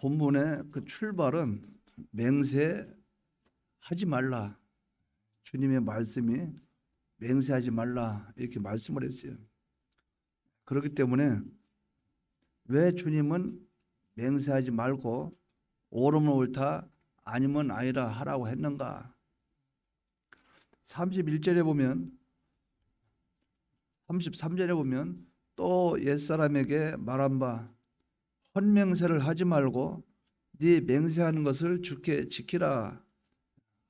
본문의 그 출발은 맹세하지 말라. 주님의 말씀이 맹세하지 말라 이렇게 말씀을 했어요. 그렇기 때문에 왜 주님은 맹세하지 말고 옳으면 옳다 아니면 아니라 하라고 했는가? 31절에 보면 33절에 보면 또 옛사람에게 말한 바 헌맹세를 하지 말고 네 맹세하는 것을 주께 지키라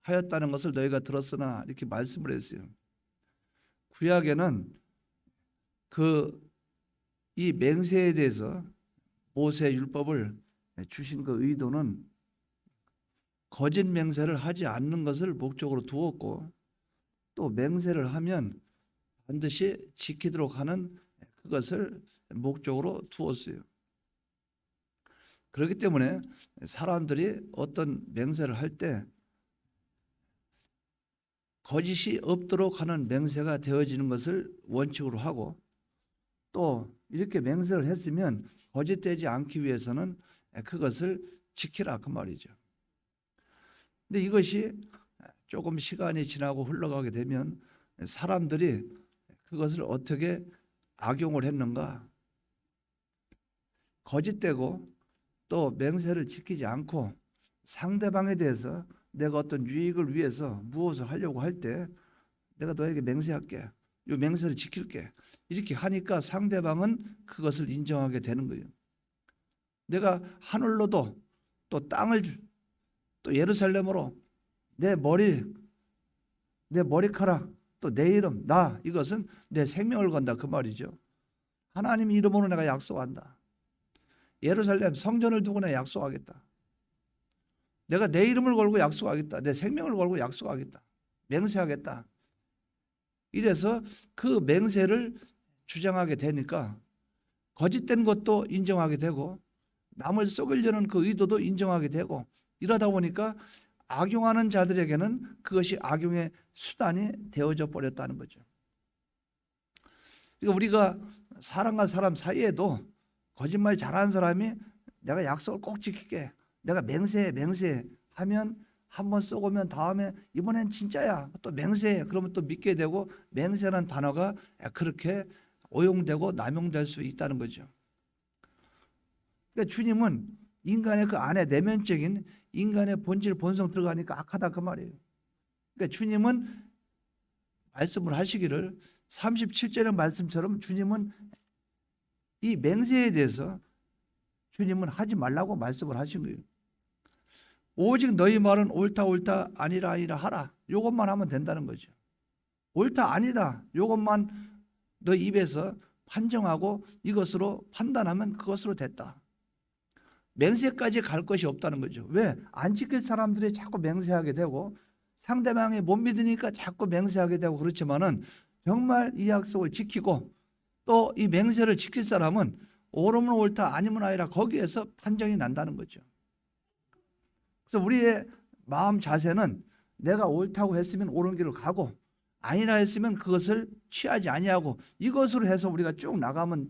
하였다는 것을 너희가 들었으나 이렇게 말씀을 했어요. 구약에는 이 맹세에 대해서 모세 율법을 주신 그 의도는 거짓 맹세를 하지 않는 것을 목적으로 두었고 또 맹세를 하면 반드시 지키도록 하는 그것을 목적으로 두었어요. 그렇기 때문에 사람들이 어떤 맹세를 할 때 거짓이 없도록 하는 맹세가 되어지는 것을 원칙으로 하고 또 이렇게 맹세를 했으면 거짓되지 않기 위해서는 그것을 지키라 그 말이죠. 근데 이것이 조금 시간이 지나고 흘러가게 되면 사람들이 그것을 어떻게 악용을 했는가? 거짓되고 또 맹세를 지키지 않고 상대방에 대해서 내가 어떤 유익을 위해서 무엇을 하려고 할 때 내가 너에게 맹세할게. 이 맹세를 지킬게. 이렇게 하니까 상대방은 그것을 인정하게 되는 거예요. 내가 하늘로도 또 땅을 또 예루살렘으로 내 머리카락 또 내 이름 나 이것은 내 생명을 건다 그 말이죠. 하나님 이름으로 내가 약속한다. 예루살렘 성전을 두고 내가 약속하겠다. 내가 내 이름을 걸고 약속하겠다. 내 생명을 걸고 약속하겠다. 맹세하겠다. 이래서 그 맹세를 주장하게 되니까 거짓된 것도 인정하게 되고 남을 속이려는 그 의도도 인정하게 되고 이러다 보니까 악용하는 자들에게는 그것이 악용의 수단이 되어져 버렸다는 거죠. 그러니까 우리가 사람과 사람 사이에도 거짓말 잘하는 사람이 내가 약속을 꼭 지킬게. 내가 맹세해 하면 한번 쏘고면 다음에 이번엔 진짜야. 또 맹세해. 그러면 또 믿게 되고 맹세라는 단어가 그렇게 오용되고 남용될 수 있다는 거죠. 그러니까 주님은 인간의 그 안에 내면적인 인간의 본질 본성 들어가니까 악하다 그 말이에요. 그러니까 주님은 말씀을 하시기를 37절의 말씀처럼 주님은 이 맹세에 대해서 주님은 하지 말라고 말씀을 하신 거예요. 오직 너희 말은 옳다 아니라 하라. 이것만 하면 된다는 거죠. 옳다 아니다. 이것만 너 입에서 판정하고 이것으로 판단하면 그것으로 됐다. 맹세까지 갈 것이 없다는 거죠. 왜? 안 지킬 사람들이 자꾸 맹세하게 되고 상대방이 못 믿으니까 자꾸 맹세하게 되고 그렇지만은 정말 이 약속을 지키고 또 이 맹세를 지킬 사람은 옳으면 옳다 아니면 아니라 거기에서 판정이 난다는 거죠. 그래서 우리의 마음 자세는 내가 옳다고 했으면 옳은 길을 가고 아니라 했으면 그것을 취하지 아니하고 이것으로 해서 우리가 쭉 나가면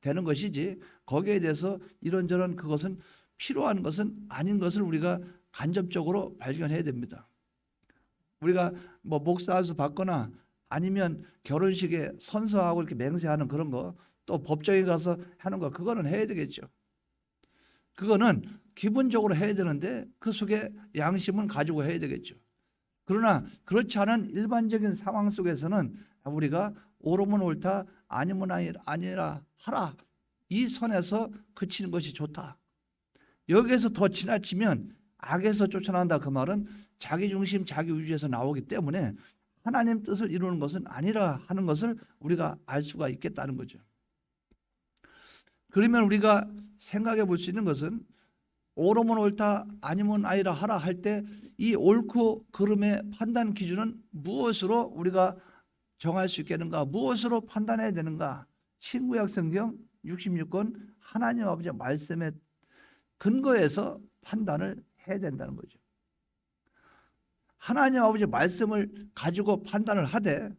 되는 것이지 거기에 대해서 이런저런 그것은 필요한 것은 아닌 것을 우리가 간접적으로 발견해야 됩니다. 우리가 뭐 목사수 받거나 아니면 결혼식에 선서하고 이렇게 맹세하는 그런 거 또 법정에 가서 하는 거 그거는 해야 되겠죠. 그거는 기본적으로 해야 되는데 그 속에 양심은 가지고 해야 되겠죠. 그러나 그렇지 않은 일반적인 상황 속에서는 우리가 옳으면 옳다 아니면 아니라 하라 이 선에서 그치는 것이 좋다. 여기에서 더 지나치면 악에서 쫓아난다 그 말은 자기중심 자기위주에서 나오기 때문에 하나님 뜻을 이루는 것은 아니라 하는 것을 우리가 알 수가 있겠다는 거죠. 그러면 우리가 생각해 볼 수 있는 것은 옳으면 옳다 아니면 아니라 하라 할 때 이 옳고 그름의 판단 기준은 무엇으로 우리가 정할 수 있겠는가? 무엇으로 판단해야 되는가? 신구약 성경 66권 하나님 아버지의 말씀에 근거해서 판단을 해야 된다는 거죠. 하나님 아버지의 말씀을 가지고 판단을 하되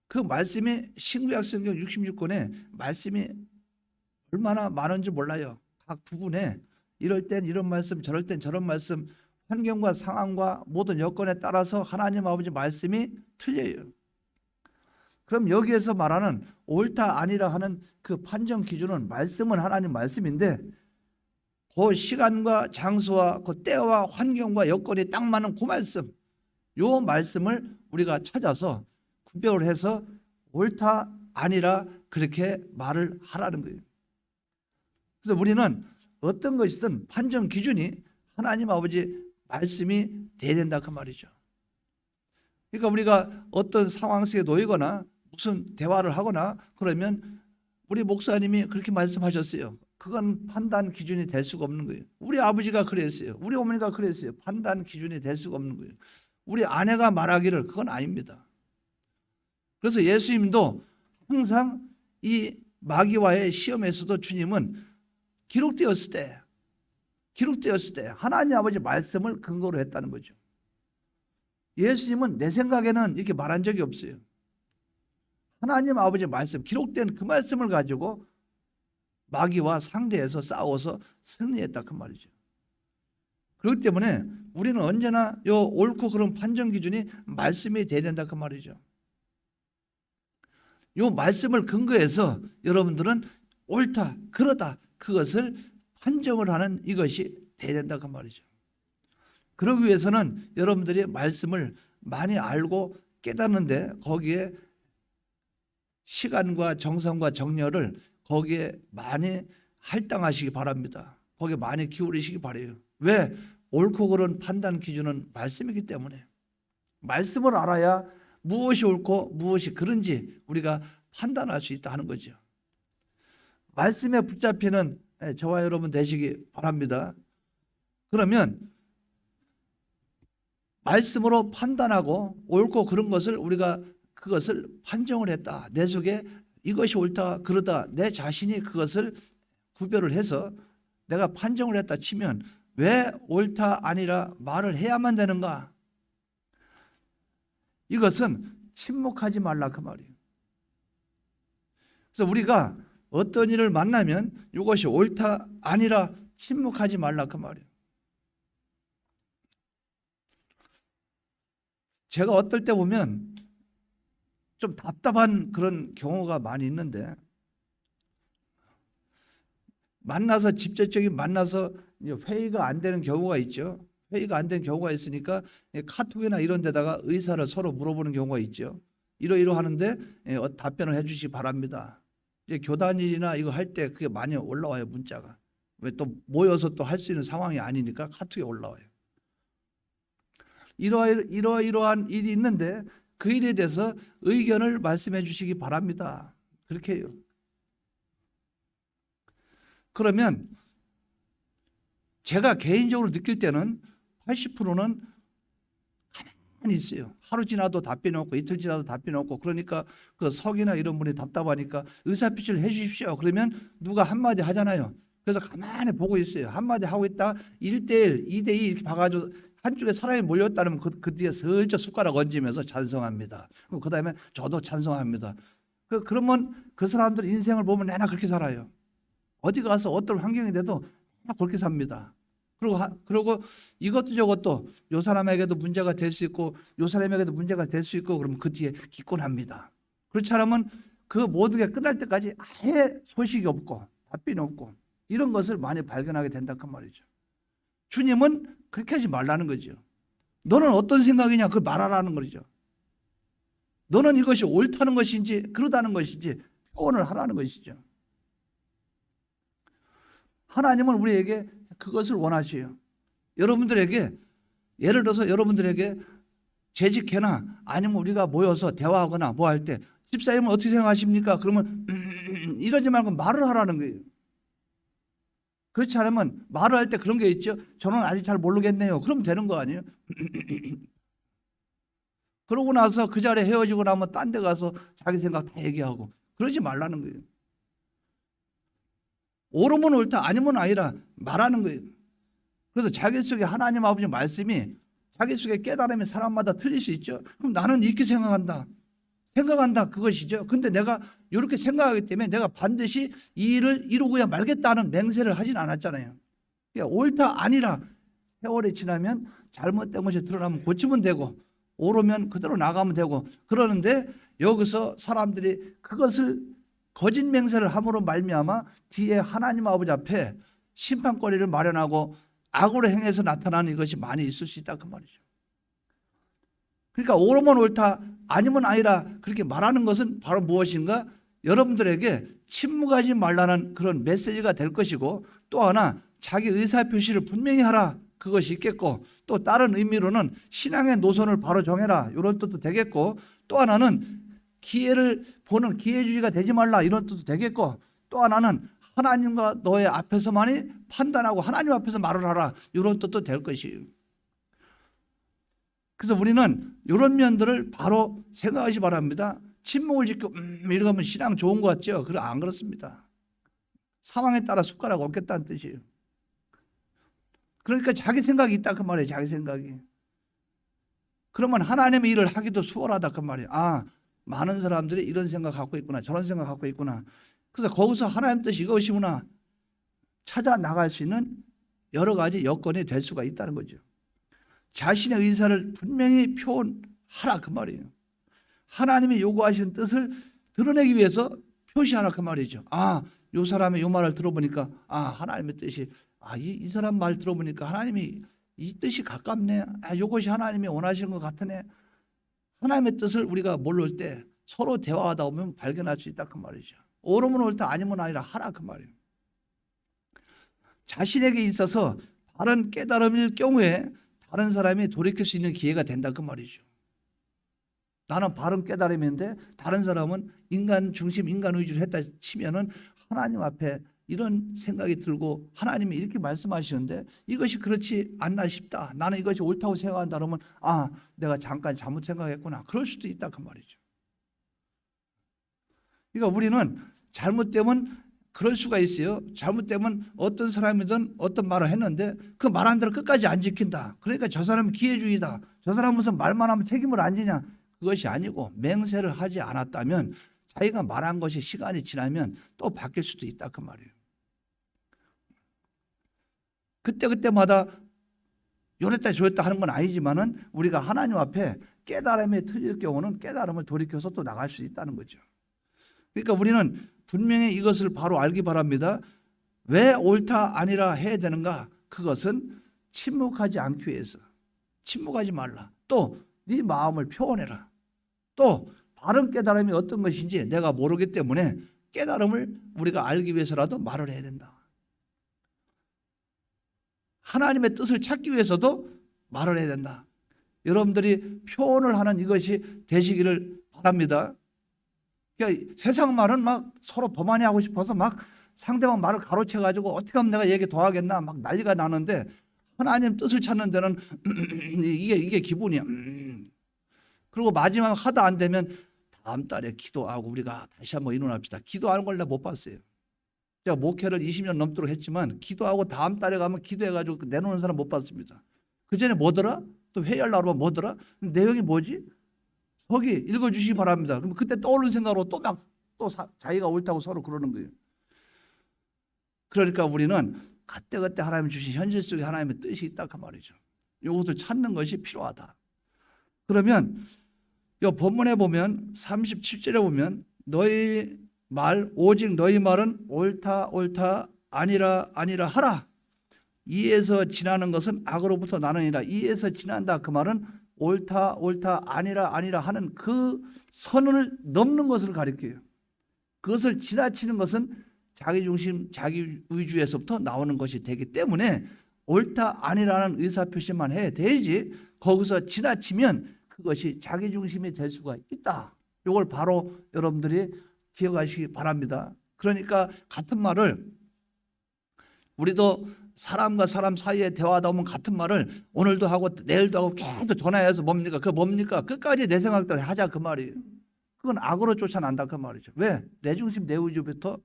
그 말씀이 신구약 성경 66권에 말씀이 얼마나 많은지 몰라요. 각 부분에 이럴 땐 이런 말씀, 저럴 땐 저런 말씀, 환경과 상황과 모든 여건에 따라서 하나님 아버지 말씀이 틀려요. 그럼 여기에서 말하는 옳다 아니라 하는 그 판정 기준은 말씀은 하나님 말씀인데 그 시간과 장소와 그 때와 환경과 여건이 딱 맞는 그 말씀, 요 말씀을 우리가 찾아서 구별을 해서 옳다 아니라 그렇게 말을 하라는 거예요. 그래서 우리는 어떤 것이든 판정 기준이 하나님 아버지 말씀이 돼야 된다 그 말이죠. 그러니까 우리가 어떤 상황 속에 놓이거나 무슨 대화를 하거나 그러면 우리 목사님이 그렇게 말씀하셨어요. 그건 판단 기준이 될 수가 없는 거예요. 우리 아버지가 그랬어요. 우리 어머니가 그랬어요. 판단 기준이 될 수가 없는 거예요. 우리 아내가 말하기를 그건 아닙니다. 그래서 예수님도 항상 이 마귀와의 시험에서도 주님은 기록되었을 때 하나님 아버지 말씀을 근거로 했다는 거죠. 예수님은 내 생각에는 이렇게 말한 적이 없어요. 하나님 아버지 말씀, 기록된 그 말씀을 가지고 마귀와 상대해서 싸워서 승리했다 그 말이죠. 그렇기 때문에 우리는 언제나 요 옳고 그런 판정 기준이 말씀이 돼야 된다 그 말이죠. 요 말씀을 근거해서 여러분들은 옳다, 그러다 그것을 판정을 하는 이것이 돼야 된다 그 말이죠. 그러기 위해서는 여러분들이 말씀을 많이 알고 깨닫는데 거기에 시간과 정성과 정열을 거기에 많이 할당하시기 바랍니다. 거기에 많이 기울이시기 바라요. 왜? 옳고 그른 판단 기준은 말씀이기 때문에 말씀을 알아야 무엇이 옳고 무엇이 그른지 우리가 판단할 수 있다 하는 거죠. 말씀에 붙잡히는 저와 여러분 되시기 바랍니다. 그러면 말씀으로 판단하고 옳고 그른 것을 우리가 그것을 판정을 했다. 내 속에 이것이 옳다 그러다 내 자신이 그것을 구별을 해서 내가 판정을 했다 치면 왜 옳다 아니라 말을 해야만 되는가? 이것은 침묵하지 말라 그 말이에요. 그래서 우리가 어떤 일을 만나면 이것이 옳다 아니라 침묵하지 말라 그 말이에요. 제가 어떨 때 보면 좀 답답한 그런 경우가 많이 있는데 만나서 직접적인 만나서 회의가 안 되는 경우가 있죠. 회의가 안 되는 경우가 있으니까 카톡이나 이런 데다가 의사를 서로 물어보는 경우가 있죠. 이러하는데 답변을 해 주시기 바랍니다. 이제 교단일이나 이거 할 때 그게 많이 올라와요 문자가. 왜 또 모여서 또 할 수 있는 상황이 아니니까 카톡에 올라와요. 이러한 일이 있는데 그 일에 대해서 의견을 말씀해 주시기 바랍니다. 그렇게 해요. 그러면 제가 개인적으로 느낄 때는 80%는 가만히 있어요. 하루 지나도 답변이 없고 이틀 지나도 답변이 없고 그러니까 그 석이나 이런 분이 답답하니까 의사피치를 해 주십시오. 그러면 누가 한마디 하잖아요. 그래서 가만히 보고 있어요. 한마디 하고 있다 1대1, 2대2 이렇게 봐가지고 한쪽에 사람이 몰렸다면 그 뒤에 슬쩍 숟가락 얹으면서 찬성합니다. 그 다음에 저도 찬성합니다. 그러면 그 사람들 인생을 보면 내나 그렇게 살아요. 어디 가서 어떤 환경이 돼도 내나 그렇게 삽니다. 그리고 이것도 저것도 요 사람에게도 문제가 될 수 있고 요 사람에게도 문제가 될 수 있고 그러면 그 뒤에 기권합니다. 그렇지 않으면 그 모든 게 끝날 때까지 아예 소식이 없고 답변이 없고 이런 것을 많이 발견하게 된다 그 말이죠. 주님은 그렇게 하지 말라는 거죠. 너는 어떤 생각이냐 그걸 말하라는 거죠. 너는 이것이 옳다는 것인지 그러다는 것인지 표현을 하라는 것이죠. 하나님은 우리에게 그것을 원하셔요. 여러분들에게 예를 들어서 여러분들에게 재직회나 아니면 우리가 모여서 대화하거나 뭐 할 때 집사님은 어떻게 생각하십니까? 그러면 이러지 말고 말을 하라는 거예요. 그렇지 않으면 말을 할 때 그런 게 있죠. 저는 아직 잘 모르겠네요. 그러면 되는 거 아니에요? 그러고 나서 그 자리에 헤어지고 나면 딴 데 가서 자기 생각 다 얘기하고 그러지 말라는 거예요. 옳으면 옳다 아니면 아니라 말하는 거예요. 그래서 자기 속에 하나님 아버지 말씀이 자기 속에 깨달음이 사람마다 틀릴 수 있죠. 그럼 나는 이렇게 생각한다 그것이죠. 근데 내가 이렇게 생각하기 때문에 내가 반드시 이 일을 이루고야 말겠다는 맹세를 하진 않았잖아요. 그러니까 옳다 아니라 세월이 지나면 잘못된 것이 드러나면 고치면 되고 옳으면 그대로 나가면 되고 그러는데 여기서 사람들이 그것을 거짓 맹세를 함으로 말미암아 뒤에 하나님 아버지 앞에 심판거리를 마련하고 악으로 행해서 나타나는 이것이 많이 있을 수 있다 그 말이죠. 그러니까 옳으면 옳다 아니면 아니라 그렇게 말하는 것은 바로 무엇인가? 여러분들에게 침묵하지 말라는 그런 메시지가 될 것이고 또 하나 자기 의사표시를 분명히 하라 그것이 있겠고 또 다른 의미로는 신앙의 노선을 바로 정해라 이런 뜻도 되겠고 또 하나는 기회를 보는 기회주의가 되지 말라 이런 뜻도 되겠고 또 하나는 하나님과 너의 앞에서만이 판단하고 하나님 앞에서 말을 하라 이런 뜻도 될 것이에요. 그래서 우리는 이런 면들을 바로 생각하시 바랍니다. 침묵을 지키고 이러면 신앙 좋은 것 같죠? 그래 안 그렇습니다. 상황에 따라 숟가락 얹겠다는 뜻이에요. 그러니까 자기 생각이 있다 그 말이에요. 자기 생각이. 그러면 하나님의 일을 하기도 수월하다 그 말이에요. 아, 많은 사람들이 이런 생각 갖고 있구나. 저런 생각 갖고 있구나. 그래서 거기서 하나님 뜻이 이것이구나. 찾아 나갈 수 있는 여러 가지 여건이 될 수가 있다는 거죠. 자신의 의사를 분명히 표현하라 그 말이에요. 하나님이 요구하시는 뜻을 드러내기 위해서 표시하라 그 말이죠. 아, 요 사람의 요 말을 들어보니까 아, 하나님의 뜻이 이 사람 말 들어보니까 하나님이 이 뜻이 가깝네. 요것이 하나님이 원하시는 것 같으네. 하나님의 뜻을 우리가 모를 때 서로 대화하다 보면 발견할 수 있다 그 말이죠. 옳으면 옳다 아니면 아니라 하라 그 말이에요. 자신에게 있어서 바른 깨달음일 경우에 다른 사람이 돌이킬 수 있는 기회가 된다 그 말이죠. 나는 바른 깨달음인데 다른 사람은 인간 중심 인간 위주로 했다 치면은 하나님 앞에 이런 생각이 들고 하나님이 이렇게 말씀하시는데 이것이 그렇지 않나 싶다. 나는 이것이 옳다고 생각한다 그러면 아, 내가 잠깐 잘못 생각했구나. 그럴 수도 있다 그 말이죠. 그러니까 우리는 잘못되면 그럴 수가 있어요. 잘못되면 어떤 사람이든 어떤 말을 했는데 그 말한 대로 끝까지 안 지킨다. 그러니까 저 사람은 기회주의다. 저 사람은 무슨 말만 하면 책임을 안 지냐. 그것이 아니고 맹세를 하지 않았다면 자기가 말한 것이 시간이 지나면 또 바뀔 수도 있다 그 말이에요. 그때마다 요랬다 저랬다 하는 건 아니지만은 우리가 하나님 앞에 깨달음이 틀릴 경우는 깨달음을 돌이켜서 또 나갈 수 있다는 거죠. 그러니까 우리는 분명히 이것을 바로 알기 바랍니다. 왜 옳다 아니라 해야 되는가? 그것은 침묵하지 않기 위해서. 침묵하지 말라. 또 네 마음을 표현해라. 또 바른 깨달음이 어떤 것인지 내가 모르기 때문에 깨달음을 우리가 알기 위해서라도 말을 해야 된다. 하나님의 뜻을 찾기 위해서도 말을 해야 된다. 여러분들이 표현을 하는 이것이 되시기를 바랍니다. 그러니까 세상 말은 막 서로 더 많이 하고 싶어서 막 상대방 말을 가로채가지고 어떻게 하면 내가 얘기 더 하겠나 막 난리가 나는데 하나님 뜻을 찾는 데는 이게 기본이야. 그리고 마지막 하다 안 되면 다음 달에 기도하고 우리가 다시 한번 의논합시다. 기도하는 걸 내가 못 봤어요. 제가 목회를 20년 넘도록 했지만 기도하고 다음 달에 가면 기도해가지고 내놓는 사람 못 봤습니다. 그 전에 뭐더라? 또 회의하려고 하면 뭐더라? 내용이 뭐지? 거기 읽어주시기 바랍니다. 그럼 그때 떠오르는 생각으로 또 자기가 옳다고 서로 그러는 거예요. 그러니까 우리는 그때그때 하나님이 주신 현실 속에 하나님의 뜻이 있다 그 말이죠. 이것을 찾는 것이 필요하다. 그러면 이 본문에 보면 37절에 보면 너희 말 오직 너희 말은 옳다 아니라 하라. 이에서 지나는 것은 악으로부터 나느니라. 이에서 지난다 그 말은 옳다 아니라 하는 그 선을 넘는 것을 가리켜요. 그것을 지나치는 것은 자기 중심 자기 위주에서부터 나오는 것이 되기 때문에 옳다 아니라는 의사표시만 해야 되지 거기서 지나치면 그것이 자기 중심이 될 수가 있다. 이걸 바로 여러분들이 기억하시기 바랍니다. 그러니까 같은 말을 우리도 사람과 사람 사이에 대화하다 보면 같은 말을 오늘도 하고 내일도 하고 계속 전화해서 뭡니까? 그거 뭡니까? 끝까지 내 생각대로 하자 그 말이에요. 그건 악으로 쫓아난다 그 말이죠. 왜? 내 중심 내 위주부터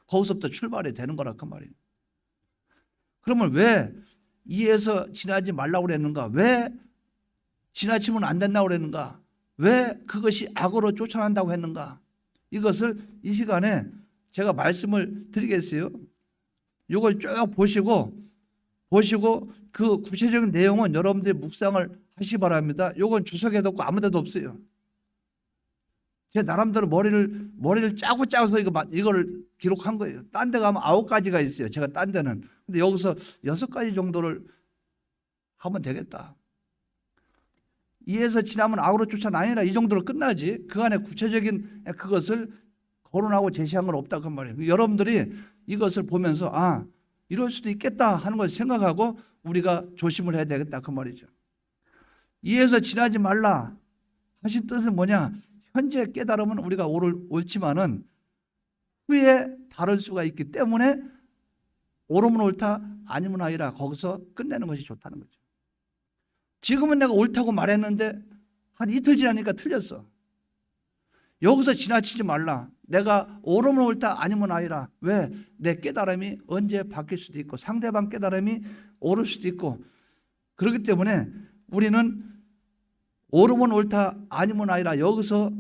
거기서부터 출발이 되는 거라 그 말이에요. 그러면 왜 이에서 지나지 말라고 그랬는가? 왜 지나치면 안 된다고 그랬는가? 왜 그것이 악으로 쫓아난다고 했는가? 이것을 이 시간에 제가 말씀을 드리겠어요. 이걸 쭉 보시고 보시고 그 구체적인 내용은 여러분들이 묵상을 하시기 바랍니다. 요건 주석에도 없고 아무 데도 없어요. 제 나름대로 머리를 짜고 짜서 이걸 기록한 거예요. 딴 데 가면 9가지가 있어요. 제가 딴 데는. 근데 여기서 6가지 정도를 하면 되겠다. 2에서 지나면 아우로 쫓아는 아니라 이 정도로 끝나지. 그 안에 구체적인 그것을 거론하고 제시한 건 없다 그 말이에요. 여러분들이 이것을 보면서 이럴 수도 있겠다 하는 걸 생각하고 우리가 조심을 해야 되겠다 그 말이죠. 2에서 지나지 말라 하신 뜻은 뭐냐? 현재 깨달으면 우리가 옳지만은 후에 다를 수가 있기 때문에 옳으면 옳다 아니면 아니라 거기서 끝내는 것이 좋다는 거죠. 지금은 내가 옳다고 말했는데 한 이틀 지나니까 틀렸어. 여기서 지나치지 말라. 내가 옳으면 옳다 아니면 아니라. 왜? 내 깨달음이 언제 바뀔 수도 있고 상대방 깨달음이 옳을 수도 있고 그렇기 때문에 우리는 옳으면 옳다 아니면 아니라 여기서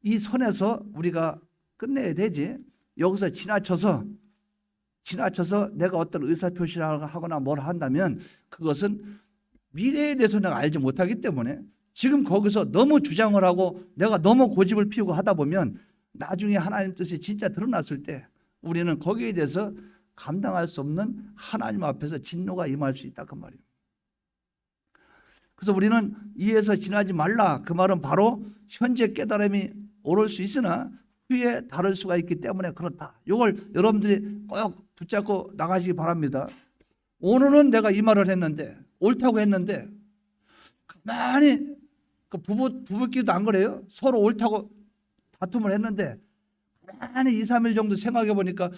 이 선에서 우리가 끝내야 되지. 여기서 지나쳐서 내가 어떤 의사표시를 하거나 뭘 한다면 그것은 미래에 대해서 내가 알지 못하기 때문에 지금 거기서 너무 주장을 하고 내가 너무 고집을 피우고 하다 보면 나중에 하나님 뜻이 진짜 드러났을 때 우리는 거기에 대해서 감당할 수 없는 하나님 앞에서 진노가 임할 수 있다 그 말이에요. 그래서 우리는 이에서 지나지 말라 그 말은 바로 현재 깨달음이 옳을 수 있으나 후에 다를 수가 있기 때문에 그렇다. 이걸 여러분들이 꼭 붙잡고 나가시기 바랍니다. 오늘은 내가 이 말을 했는데 옳다고 했는데 가만히 그 부부끼리도 안 그래요? 서로 옳다고 다툼을 했는데 가만히 2, 3일 정도 생각해 보니까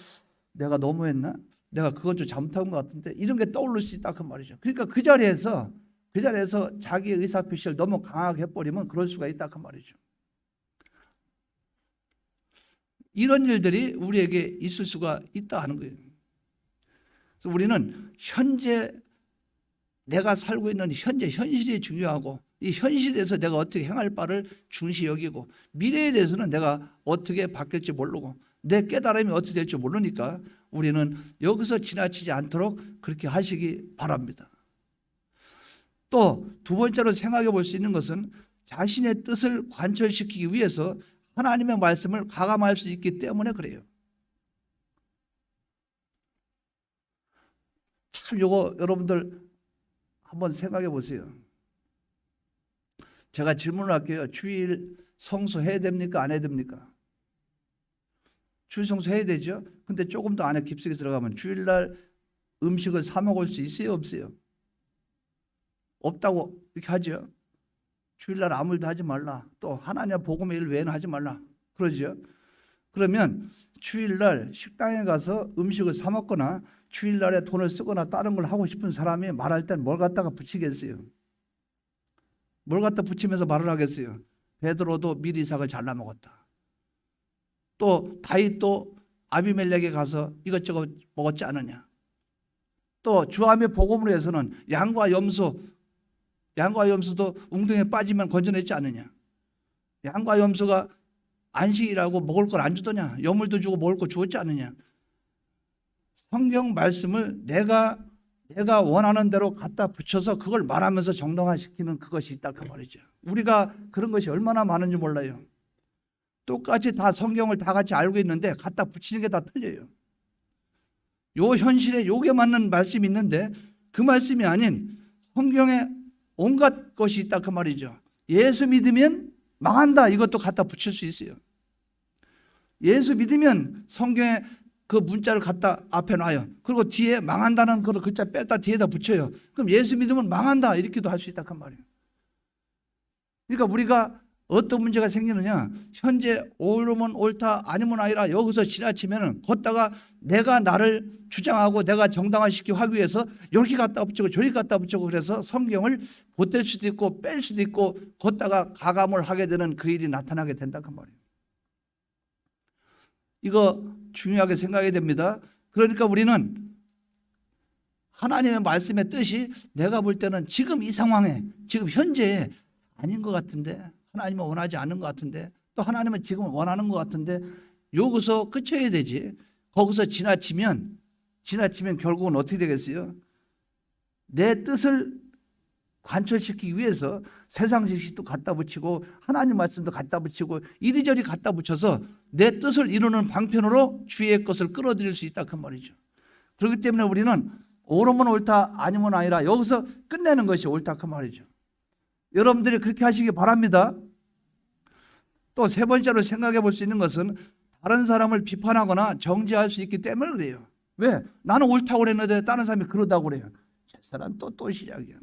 내가 너무했나? 내가 그건 좀 잘못한 것 같은데 이런 게 떠오를 수 있다 그 말이죠. 그러니까 그 자리에서 자기의 의사표시를 너무 강하게 해버리면 그럴 수가 있다 그 말이죠. 이런 일들이 우리에게 있을 수가 있다 하는 거예요. 그래서 우리는 현재 내가 살고 있는 현실이 중요하고 이 현실에서 내가 어떻게 행할 바를 중시 여기고 미래에 대해서는 내가 어떻게 바뀔지 모르고 내 깨달음이 어떻게 될지 모르니까 우리는 여기서 지나치지 않도록 그렇게 하시기 바랍니다. 또 두 번째로 생각해 볼 수 있는 것은 자신의 뜻을 관철시키기 위해서 하나님의 말씀을 가감할 수 있기 때문에 그래요. 참 이거 여러분들 한번 생각해 보세요. 제가 질문을 할게요. 주일 성수해야 됩니까? 안 해야 됩니까? 주일 성수해야 되죠. 근데 조금 더 안에 깊숙이 들어가면 주일날 음식을 사 먹을 수 있어요? 없어요? 없다고 이렇게 하죠. 주일날 아무 일도 하지 말라. 또 하나님 복음의 일 외에는 하지 말라. 그러죠. 그러면 주일날 식당에 가서 음식을 사 먹거나 주일날에 돈을 쓰거나 다른 걸 하고 싶은 사람이 말할 땐 뭘 갖다가 붙이겠어요? 뭘 갖다 붙이면서 말을 하겠어요? 베드로도 미리 이삭을 잘라 먹었다. 또 다윗도 아비멜렉에 가서 이것저것 먹었지 않느냐. 또 주암의 복음으로 해서는 양과 염소도 웅덩이에 빠지면 건져냈지 않느냐. 양과 염소가 안식이라고 먹을 걸 안 주더냐. 여물도 주고 먹을 거 주었지 않느냐. 성경 말씀을 내가 원하는 대로 갖다 붙여서 그걸 말하면서 정당화시키는 그것이 있다 그 말이죠. 우리가 그런 것이 얼마나 많은지 몰라요. 똑같이 다 성경을 다 같이 알고 있는데 갖다 붙이는 게 다 틀려요. 요 현실에 요게 맞는 말씀이 있는데 그 말씀이 아닌 성경에 온갖 것이 있다 그 말이죠. 예수 믿으면 망한다 이것도 갖다 붙일 수 있어요. 예수 믿으면 성경에 그 문자를 갖다 앞에 놔요. 그리고 뒤에 망한다는 그 글자 뺐다 뒤에다 붙여요. 그럼 예수 믿으면 망한다 이렇게도 할 수 있다 그 말이에요. 그러니까 우리가 어떤 문제가 생기느냐. 현재 옳으면 옳다 아니면 아니라 여기서 지나치면 걷다가 내가 나를 주장하고 내가 정당화시키기 하기 위해서 이렇게 갖다 붙이고 저렇게 갖다 붙이고 그래서 성경을 보탤 수도 있고 뺄 수도 있고 걷다가 가감을 하게 되는 그 일이 나타나게 된다 그 말이에요. 이거 중요하게 생각해야 됩니다. 그러니까 우리는 하나님의 말씀의 뜻이 내가 볼 때는 지금 이 상황에 지금 현재에 아닌 것 같은데 하나님은 원하지 않는 것 같은데 또 하나님은 지금 원하는 것 같은데 여기서 끝쳐야 되지. 거기서 지나치면 결국은 어떻게 되겠어요? 내 뜻을 관철시키기 위해서 세상 지식도 갖다 붙이고 하나님 말씀도 갖다 붙이고 이리저리 갖다 붙여서 내 뜻을 이루는 방편으로 주의 것을 끌어들일 수 있다 그 말이죠. 그렇기 때문에 우리는 옳으면 옳다 아니면 아니라 여기서 끝내는 것이 옳다 그 말이죠. 여러분들이 그렇게 하시기 바랍니다. 또 세 번째로 생각해 볼 수 있는 것은 다른 사람을 비판하거나 정죄할 수 있기 때문에 그래요. 왜? 나는 옳다고 그랬는데 다른 사람이 그러다고 그래요. 저 사람 또 시작이야.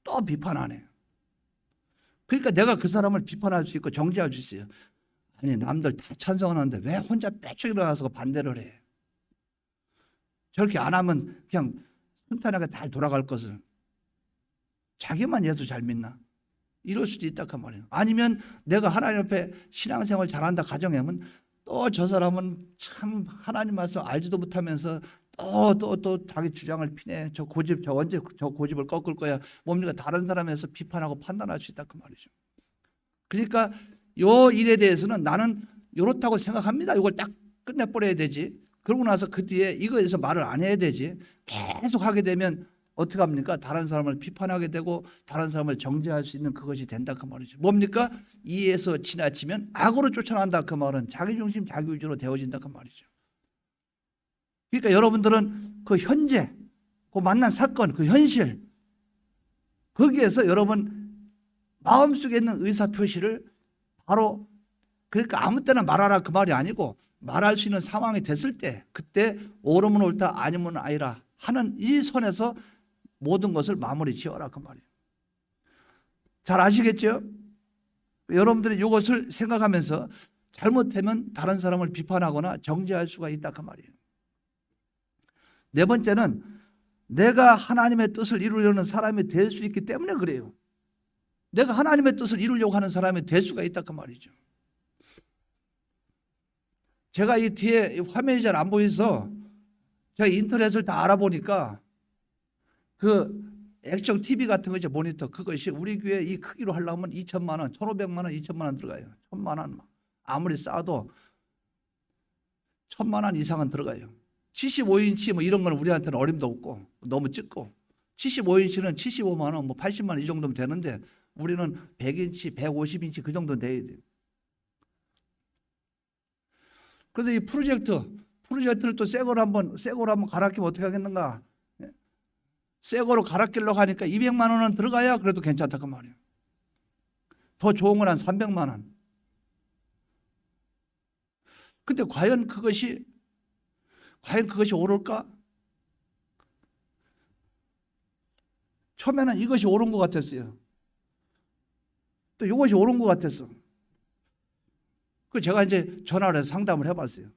또 비판하네. 그러니까 내가 그 사람을 비판할 수 있고 정죄할 수 있어요. 아니 남들 다 찬성하는데 왜 혼자 빼쭉 일어나서 반대를 해. 저렇게 안 하면 그냥 순탄하게 잘 돌아갈 것을. 자기만 예수 잘 믿나? 이럴 수도 있다 그 말이에요. 아니면 내가 하나님 앞에 신앙생활 잘한다 가정하면 또 저 사람은 참 하나님 말씀 알지도 못하면서 또 자기 주장을 피네. 저 언제 저 고집을 꺾을 거야. 뭡니까? 다른 사람에서 비판하고 판단할 수 있다 그 말이죠. 그러니까 요 일에 대해서는 나는 이렇다고 생각합니다. 이걸 딱 끝내버려야 되지. 그러고 나서 그 뒤에 이거에서 말을 안 해야 되지. 계속 하게 되면 어떻게 합니까? 다른 사람을 비판하게 되고 다른 사람을 정죄할 수 있는 그것이 된다 그 말이죠. 뭡니까? 이에서 지나치면 악으로 쫓아난다 그 말은 자기 중심 자기 위주로 되어진다 그 말이죠. 그러니까 여러분들은 그 현재 그 만난 사건 그 현실 거기에서 여러분 마음속에 있는 의사표시를 바로 그러니까 아무 때나 말하라 그 말이 아니고 말할 수 있는 상황이 됐을 때 그때 옳으면 옳다 아니면 아니라 하는 이 선에서 모든 것을 마무리 지어라 그 말이에요. 잘 아시겠죠? 여러분들이 이것을 생각하면서 잘못하면 다른 사람을 비판하거나 정죄할 수가 있다 그 말이에요. 네 번째는 내가 하나님의 뜻을 이루려는 사람이 될 수 있기 때문에 그래요. 내가 하나님의 뜻을 이루려고 하는 사람이 될 수가 있다 그 말이죠. 제가 이 뒤에 화면이 잘 안 보여서 제가 인터넷을 다 알아보니까 그 액정 TV 같은 거 이제 모니터 그것이 우리 교회 이 크기로 하려면 2천만 원, 1,500만 원, 2천만 원 들어가요. 1,000만 원 아무리 싸도 1,000만 원 이상은 들어가요. 75인치 뭐 이런 거는 우리한테는 어림도 없고 너무 작고 75인치는 75만 원, 뭐 80만 원 이 정도면 되는데 우리는 100인치, 150인치 그 정도는 돼야 돼요. 그래서 이 프로젝터를 또 새 거로 한번 갈아 끼면 어떻게 하겠는가? 새 거로 갈아 끼려고 하니까 200만 원은 들어가야 그래도 괜찮다 그 말이에요. 더 좋은 건 한 300만 원. 근데 과연 그것이 옳을까? 처음에는 이것이 옳은 것 같았어요. 또 이것이 옳은 것 같았어. 그 제가 이제 전화를 해서 상담을 해봤어요.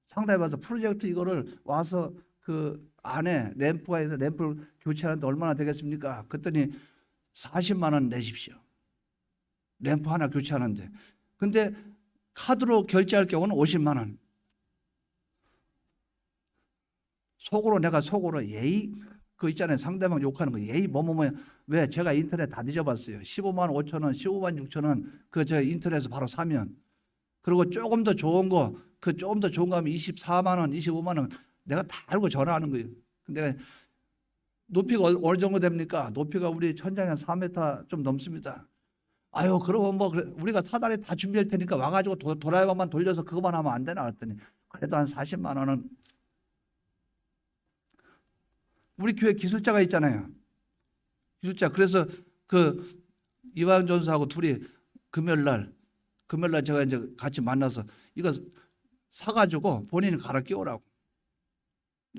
상담해봐서 프로젝트 이거를 와서 그 안에 램프가 있어서 램프를 교체하는데 얼마나 되겠습니까? 그랬더니 40만 원 내십시오. 램프 하나 교체하는데. 근데 카드로 결제할 경우는 50만 원. 속으로 예의 그 있잖아요. 상대방 욕하는 거 예의 왜 제가 인터넷 다 뒤져봤어요. 15만 5천 원, 15만 6천 원 그 저 인터넷에서 바로 사면 그리고 조금 더 좋은 거 하면 24만 원, 25만 원 내가 다 알고 전화하는 거예요. 근데 높이가 어느 정도 됩니까? 높이가 우리 천장이 한 4m 좀 넘습니다. 아유 그러면 뭐 우리가 사다리 다 준비할 테니까 와가지고 도라이버만 돌려서 그거만 하면 안 되나 그랬더니 그래도 한 40만 원은 우리 교회 기술자가 있잖아요. 기술자. 그래서 그 이완 전사하고 둘이 금요일날 제가 이제 같이 만나서 이거 사가지고 본인이 갈아 끼우라고.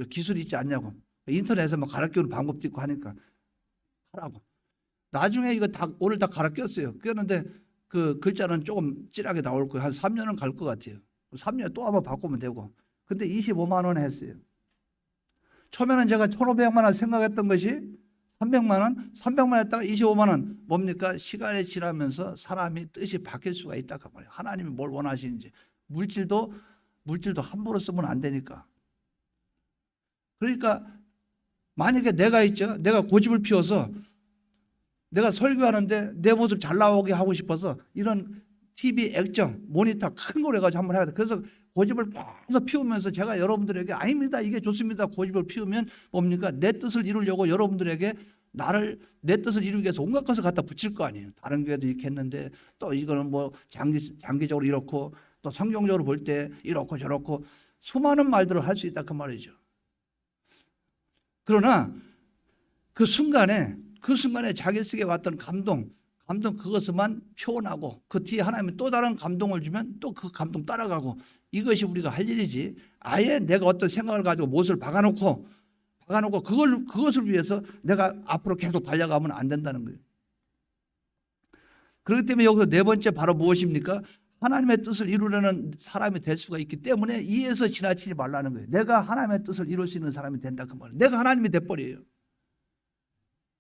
기술이 있지 않냐고. 인터넷에서 막 갈아 끼우는 방법도 있고 하니까 하라고. 나중에 이거 오늘 다 갈아 끼웠어요. 끼웠는데 그 글자는 조금 진하게 나올 거예요. 한 3년은 갈 것 같아요. 3년에 또 한번 바꾸면 되고. 근데 25만 원 했어요. 처음에는 제가 1,500만 원 생각했던 것이 300만 원, 300만 했다가 25만 원. 뭡니까? 시간이 지나면서 사람이 뜻이 바뀔 수가 있다 그 말이에요. 하나님이 뭘 원하시는지. 물질도 함부로 쓰면 안 되니까. 그러니까 만약에 내가 고집을 피워서 내가 설교하는데 내 모습 잘 나오게 하고 싶어서 이런 TV 액정, 모니터 큰 걸 해가지고 한번 해야 돼. 그래서 고집을 계속 피우면서 제가 여러분들에게 아닙니다, 이게 좋습니다, 고집을 피우면 뭡니까? 내 뜻을 이루려고 여러분들에게 내 뜻을 이루기 위해서 온갖 것을 갖다 붙일 거 아니에요. 다른 교회도 이렇게 했는데 또 이거는 뭐 장기적으로 이렇고 또 성경적으로 볼 때 이렇고 저렇고 수많은 말들을 할 수 있다 그 말이죠. 그러나 그 순간에 자기 속에 왔던 감동 그것만 표현하고 그 뒤에 하나님이 또 다른 감동을 주면 또 그 감동 따라가고, 이것이 우리가 할 일이지, 아예 내가 어떤 생각을 가지고 못을 박아놓고 그것을 위해서 내가 앞으로 계속 달려가면 안 된다는 거예요. 그렇기 때문에 여기서 네 번째 바로 무엇입니까? 하나님의 뜻을 이루려는 사람이 될 수가 있기 때문에 이에서 지나치지 말라는 거예요. 내가 하나님의 뜻을 이룰 수 있는 사람이 된다 그 말이에요. 내가 하나님이 돼버려요.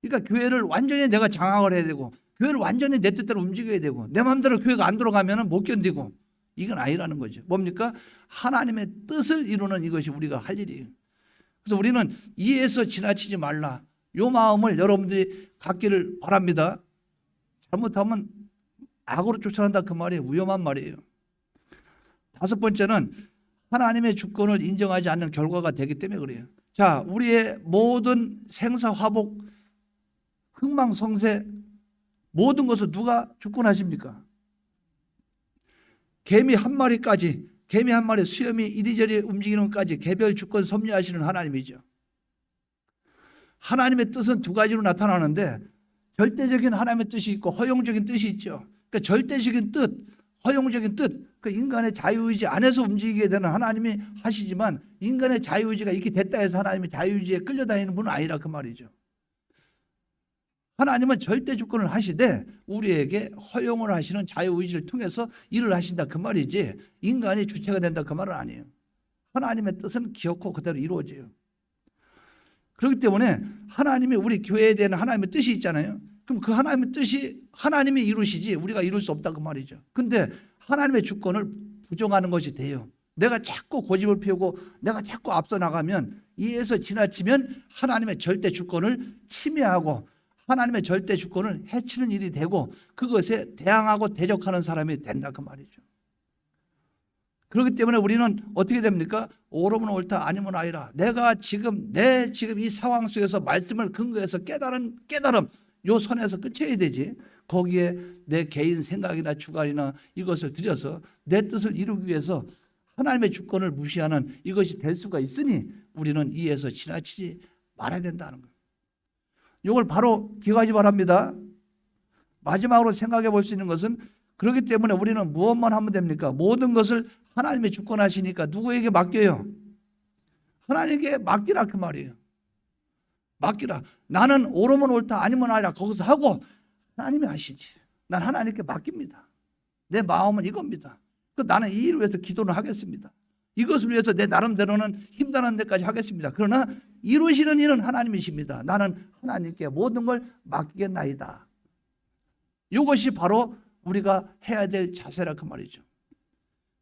그러니까 교회를 완전히 내가 장악을 해야 되고, 교회를 완전히 내 뜻대로 움직여야 되고, 내 마음대로 교회가 안 돌아가면 못 견디고, 이건 아니라는 거죠. 뭡니까? 하나님의 뜻을 이루는 이것이 우리가 할 일이에요. 그래서 우리는 이에서 지나치지 말라, 이 마음을 여러분들이 갖기를 바랍니다. 잘못하면 악으로 쫓아간다 그 말이 위험한 말이에요. 다섯 번째는 하나님의 주권을 인정하지 않는 결과가 되기 때문에 그래요. 자, 우리의 모든 생사화복, 흥망성쇠, 모든 것을 누가 주권하십니까? 개미 한 마리까지, 개미 한 마리 수염이 이리저리 움직이는 것까지 개별 주권 섭리하시는 하나님이죠. 하나님의 뜻은 두 가지로 나타나는데, 절대적인 하나님의 뜻이 있고 허용적인 뜻이 있죠. 그러니까 절대적인 뜻, 허용적인 뜻, 그 인간의 자유의지 안에서 움직이게 되는 하나님이 하시지만, 인간의 자유의지가 이렇게 됐다 해서 하나님이 자유의지에 끌려다니는 분은 아니라 그 말이죠. 하나님은 절대 주권을 하시되 우리에게 허용을 하시는 자유의지를 통해서 일을 하신다 그 말이지, 인간이 주체가 된다 그 말은 아니에요. 하나님의 뜻은 기어코 그대로 이루어져요. 그렇기 때문에 하나님이 우리 교회에 대한 하나님의 뜻이 있잖아요. 그럼 그 하나님의 뜻이 하나님이 이루시지 우리가 이룰 수 없다 그 말이죠. 근데 하나님의 주권을 부정하는 것이 돼요. 내가 자꾸 고집을 피우고 내가 자꾸 앞서 나가면, 이에서 지나치면 하나님의 절대 주권을 침해하고 하나님의 절대 주권을 해치는 일이 되고, 그것에 대항하고 대적하는 사람이 된다 그 말이죠. 그렇기 때문에 우리는 어떻게 됩니까? 옳으면 옳다, 아니면 아니라, 내가 지금 이 상황 속에서 말씀을 근거해서 깨달음, 요 선에서 끝쳐야 되지, 거기에 내 개인 생각이나 주관이나 이것을 들여서 내 뜻을 이루기 위해서 하나님의 주권을 무시하는 이것이 될 수가 있으니 우리는 이에서 지나치지 말아야 된다는 거예요. 이걸 바로 기억하시 바랍니다. 마지막으로 생각해 볼 수 있는 것은, 그렇기 때문에 우리는 무엇만 하면 됩니까? 모든 것을 하나님의 주권하시니까 누구에게 맡겨요? 하나님께 맡기라 그 말이에요. 맡기라. 나는 옳으면 옳다, 아니면 아니라 거기서 하고 하나님이 하시지. 난 하나님께 맡깁니다. 내 마음은 이겁니다. 나는 이 일을 위해서 기도를 하겠습니다. 이것을 위해서 내 나름대로는 힘다는 데까지 하겠습니다. 그러나 이루시는 일은 하나님이십니다. 나는 하나님께 모든 걸 맡기겠나이다. 이것이 바로 우리가 해야 될 자세라 그 말이죠.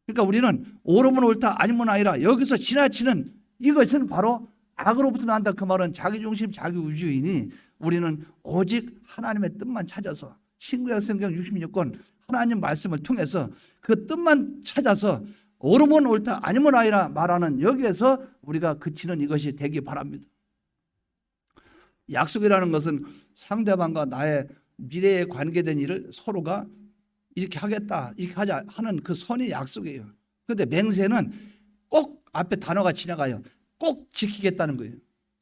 그러니까 우리는 옳으면 옳다, 아니면 아니라 여기서 지나치는 이것은 바로 악으로부터 난다 그 말은 자기중심, 자기우주이니, 우리는 오직 하나님의 뜻만 찾아서, 신구약 성경 66권 하나님 말씀을 통해서 그 뜻만 찾아서 옳으면 옳다, 아니면 아니라 말하는 여기에서 우리가 그치는 이것이 되기 바랍니다. 약속이라는 것은 상대방과 나의 미래에 관계된 일을 서로가 이렇게 하겠다, 이렇게 하자 하는 그 선의 약속이에요. 그런데 맹세는 꼭 앞에 단어가 지나가요. 꼭 지키겠다는 거예요.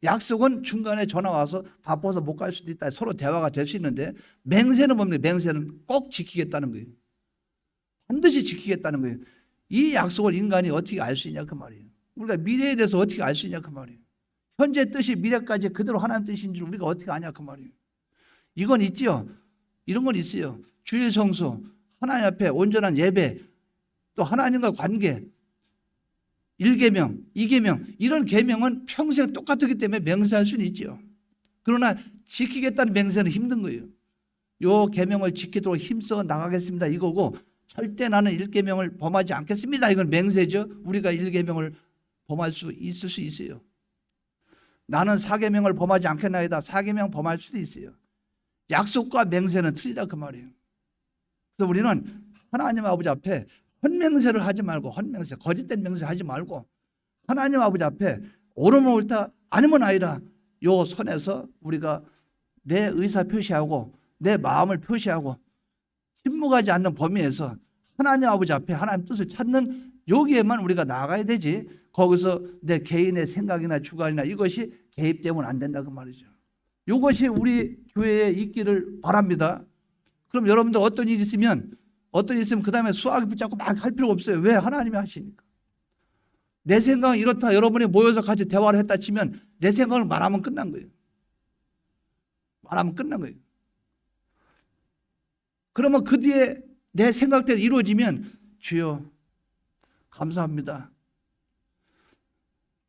약속은 중간에 전화 와서 바빠서 못 갈 수도 있다, 서로 대화가 될 수 있는데, 맹세는 뭡니까? 맹세는 꼭 지키겠다는 거예요. 반드시 지키겠다는 거예요. 이 약속을 인간이 어떻게 알 수 있냐 그 말이에요. 우리가 미래에 대해서 어떻게 알 수 있냐 그 말이에요. 현재 뜻이 미래까지 그대로 하나님 뜻인 줄 우리가 어떻게 아냐 그 말이에요. 이건 있지요. 이런 건 있어요. 주일 성수, 하나님 앞에 온전한 예배, 또 하나님과 관계, 1계명, 2계명, 이런 계명은 평생 똑같기 때문에 맹세할 수는 있죠. 그러나 지키겠다는 맹세는 힘든 거예요. 요 계명을 지키도록 힘써 나가겠습니다 이거고, 절대 나는 1계명을 범하지 않겠습니다, 이건 맹세죠. 우리가 1계명을 범할 수 있을 수 있어요. 나는 4계명을 범하지 않겠나이다, 4계명 범할 수도 있어요. 약속과 맹세는 틀리다 그 말이에요. 그래서 우리는 하나님 아버지 앞에 헌맹세를 하지 말고, 헌맹세, 거짓된 맹세 하지 말고 하나님 아버지 앞에 옳으면 옳다, 아니면 아니라 요 선에서 우리가 내 의사 표시하고 내 마음을 표시하고 침묵하지 않는 범위에서 하나님 아버지 앞에 하나님 뜻을 찾는 여기에만 우리가 나아가야 되지, 거기서 내 개인의 생각이나 주관이나 이것이 개입되면 안 된다 그 말이죠. 이것이 우리 교회에 있기를 바랍니다. 그럼 여러분들 어떤 일이 있으면 그 다음에 수학을 붙잡고 막 할 필요가 없어요. 왜? 하나님이 하시니까. 내 생각은 이렇다. 여러분이 모여서 같이 대화를 했다 치면 내 생각을 말하면 끝난 거예요. 말하면 끝난 거예요. 그러면 그 뒤에 내 생각대로 이루어지면 주여 감사합니다.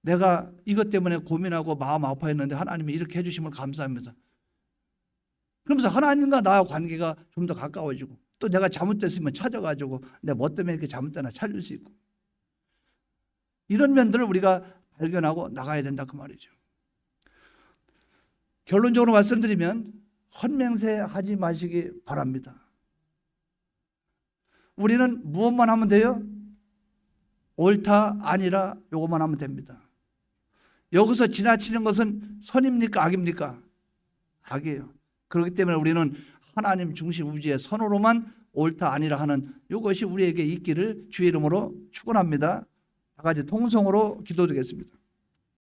내가 이것 때문에 고민하고 마음 아파했는데 하나님이 이렇게 해주시면 감사합니다. 그러면서 하나님과 나와 관계가 좀 더 가까워지고, 또 내가 잘못됐으면 찾아가지고 내가 뭐 때문에 이렇게 잘못됐나 찾을 수 있고, 이런 면들을 우리가 발견하고 나가야 된다 그 말이죠. 결론적으로 말씀드리면 헌맹세 하지 마시기 바랍니다. 우리는 무엇만 하면 돼요? 옳다 아니라 요것만 하면 됩니다. 여기서 지나치는 것은 선입니까 악입니까? 악이에요. 그렇기 때문에 우리는 하나님 중심 우주의 선으로만 옳다 아니라 하는 이것이 우리에게 있기를 주의 이름으로 축원합니다. 다 같이 통성으로 기도드리겠습니다.